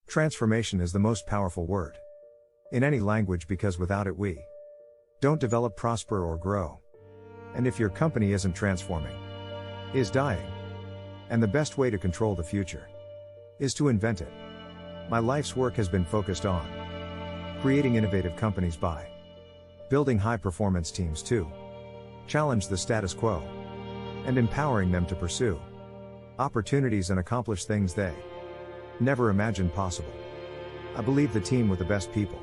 Transformation is the most powerful word in any language because without it we don't develop, prosper, or grow. And if your company isn't transforming, is dying. And the best way to control the future is to invent it. My life's work has been focused on creating innovative companies by building high-performance teams to challenge the status quo and empowering them to pursue opportunities and accomplish things they never imagined possible. I believe the team with the best people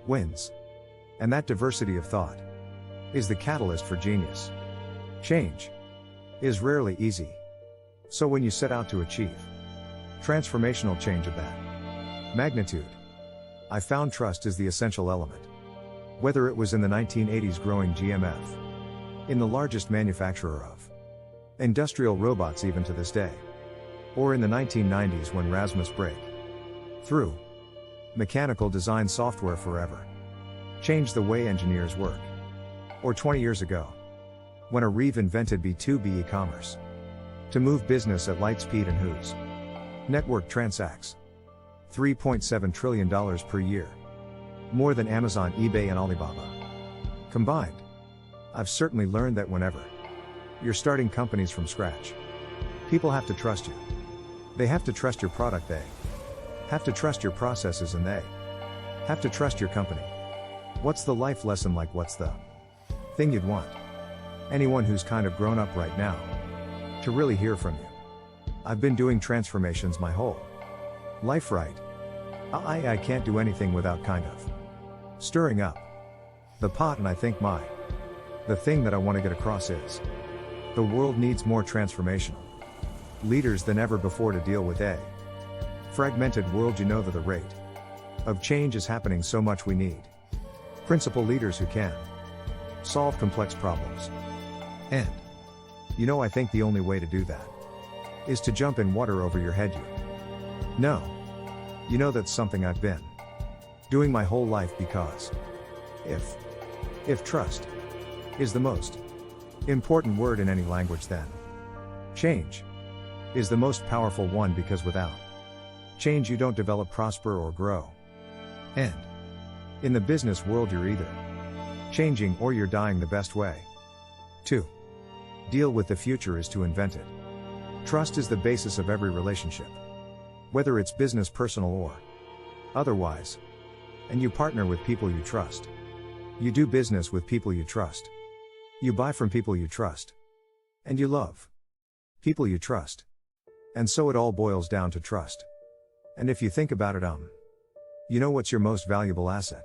wins. And that diversity of thought is the catalyst for genius. Change is rarely easy. So when you set out to achieve transformational change of that magnitude, I found trust is the essential element. Whether it was in the 1980s growing GMF, in the largest manufacturer of industrial robots even to this day, or in the 1990s when Rasmus break through mechanical design software forever changed the way engineers work, or 20 years ago when a Reeve invented B2B e-commerce to move business at light speed and whose network transacts $3.7 trillion per year, more than Amazon, eBay, and Alibaba combined. I've certainly learned that whenever you're starting companies from scratch, people have to trust you. They have to trust your product, they have to trust your processes, and they have to trust your company. What's the life lesson like? What's the thing you'd want anyone who's kind of grown up right now to really hear from you? I've been doing transformations my whole life, right? I can't do anything without kind of stirring up the pot, and I think the thing that I want to get across is the world needs more transformational leaders than ever before to deal with a fragmented world. You know that the rate of change is happening so much, we need principal leaders who can solve complex problems. And I think the only way to do that is to jump in water over your head. That's something I've been doing my whole life, because if trust is the most important word in any language, then change is the most powerful one, because without change you don't develop, prosper, or grow. And in the business world you're either changing or you're dying. The best way to deal with the future is to invent it. Trust is the basis of every relationship, whether it's business, personal, or otherwise. And you partner with people you trust. You do business with people you trust. You buy from people you trust. And you love people you trust. And so it all boils down to trust. And if you think about it, what's your most valuable asset?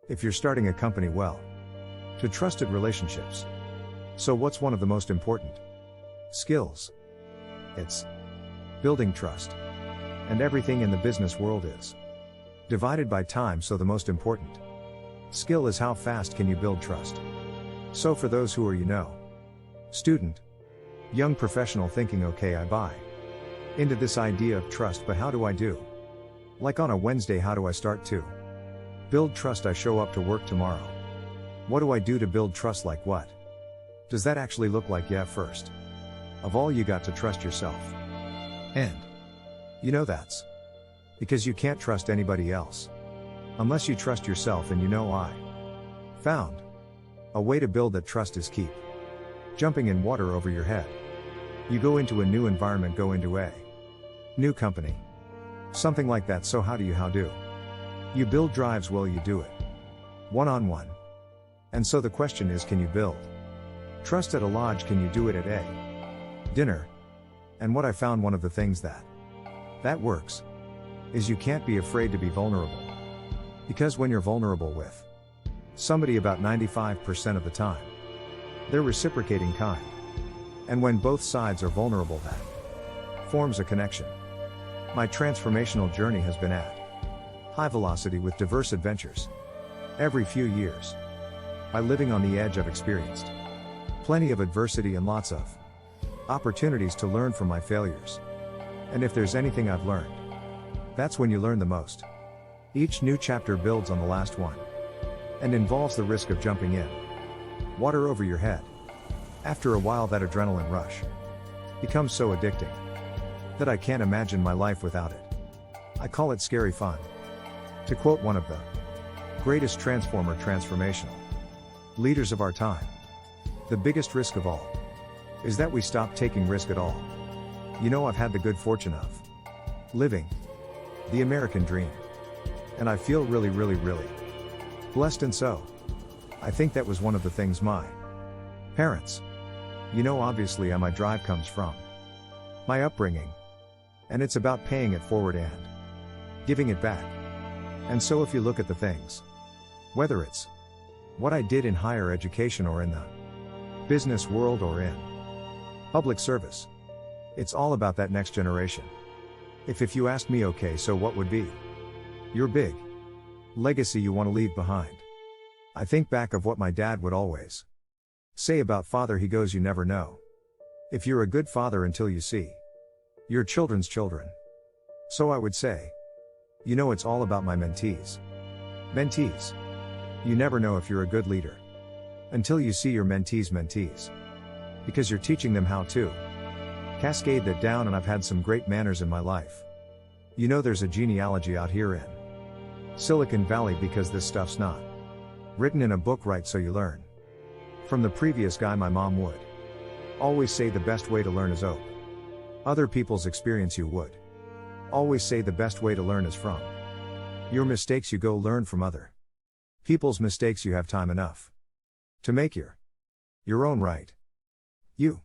If you're starting a company, well, to trusted relationships. So what's one of the most important skills? It's building trust. And everything in the business world is divided by time, so the most important skill is how fast can you build trust. So for those who are, student, young professional thinking, okay, I buy into this idea of trust, but how do I do? Like on a Wednesday, how do I start to build trust? I show up to work tomorrow. What do I do to build trust? Like, what does that actually look like? Yeah, first of all, you got to trust yourself. And that's because you can't trust anybody else unless you trust yourself. And I found a way to build that trust is keep jumping in water over your head. You go into a new environment, go into a new company, something like that. So how do you build drives? Well, you do it one-on-one. And so the question is, can you build trust at a lodge? Can you do it at a dinner? And what I found, one of the things that works is you can't be afraid to be vulnerable. Because when you're vulnerable with somebody, about 95% of the time, they're reciprocating kind. And when both sides are vulnerable, that forms a connection. My transformational journey has been at high velocity with diverse adventures every few years. By living on the edge, I've experienced plenty of adversity and lots of opportunities to learn from my failures. And if there's anything I've learned, that's when you learn the most. Each new chapter builds on the last one and involves the risk of jumping in water over your head. After a while, that adrenaline rush becomes so addicting that I can't imagine my life without it. I call it scary fun. To quote one of the greatest transformational leaders of our time, the biggest risk of all is that we stop taking risk at all. You know, I've had the good fortune of living the American dream. And I feel really blessed, and so I think that was one of the things my parents, obviously my drive comes from my upbringing. And it's about paying it forward and giving it back. And so if you look at the things, whether it's what I did in higher education or in the business world or in public service, it's all about that next generation. If you ask me, okay, so what would be your big legacy you want to leave behind? I think back of what my dad would always say about father. He goes, you never know if you're a good father until you see your children's children. So I would say, it's all about my mentees. You never know if you're a good leader until you see your mentees, because you're teaching them how to cascade that down. And I've had some great manners in my life. There's a genealogy out here in Silicon Valley, because this stuff's not written in a book, right? So you learn from the previous guy. My mom would always say the best way to learn is open other people's experience. You would always say the best way to learn is from your mistakes. You go learn from other people's mistakes. You have time enough to make your own right. You